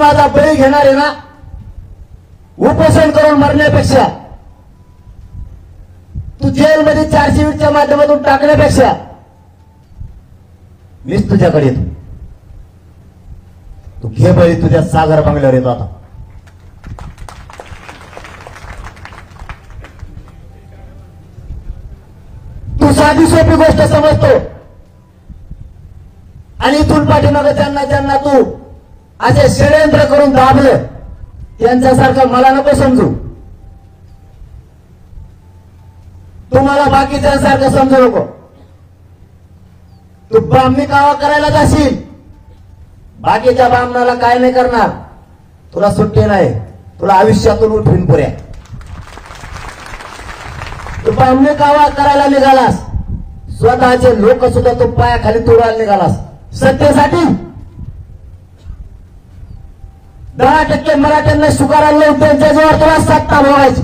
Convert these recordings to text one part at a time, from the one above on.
माझा बळी घेणार आहे ना, उपोषण करून मरण्यापेक्षा, तू जेलमध्ये 420च्या माध्यमातून टाकण्यापेक्षा मीच तुझ्याकडे येतो. तू घे बळी, तुझ्या सागर बंगल्यावर येतो. आता तू साधी सोपी गोष्ट समजतो आणि इथून पाठीमागे ज्यांना तू असे षडयंत्र करून दाबलं त्यांच्यासारखं मला नको समजू. तुम्हाला बाकीच्यांसारखं समजू नको. तू ब्राह्मणी कावा करायला जाशील, बाकीच्या ब्राह्मणाला काय नाही करणार, तुला सुट्टी नाही, तुला आयुष्यातून उठून पुऱ्या. तू ब्राह्मणी कावा करायला निघालास, स्वतःचे लोक सुद्धा तू पायाखाली तोडायला निघालास सत्तेसाठी. 10% मराठ्यांना शुकाराला लावून त्यांच्या जवळ तुला सत्ता भोगायची.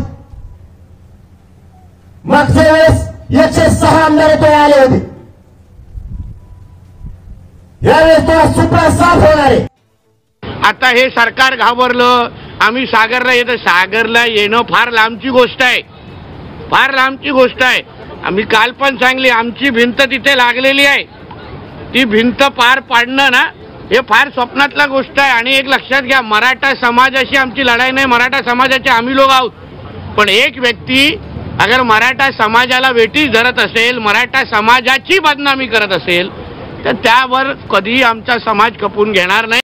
मागच्या वेळेस 106 आमदार तो आले होते, यावेळेस तुला सुपडा साफ होणार आहे. आता हे सरकार घाबरलं, आम्ही सागरला येतो. सागरला येणं फार लांबची गोष्ट आहे, फार लांबची गोष्ट आहे. आम्ही काल पण सांगली, आमची भिंत तिथे लागलेली आहे, ती भिंत पार पाडणं ना हे फार स्वप्नातला गोष्ट आहे. आणि एक लक्षात घ्या, मराठा समाजाशी आमची लढाई नाही, मराठा समाजाचे आम्ही लोक आहोत. पण एक व्यक्ती अगर मराठा समाजाला वेठीस धरत असेल, मराठा समाजाची बदनामी करत असेल, तर त्यावर कधीही आमचा समाज खपून घेणार नाही.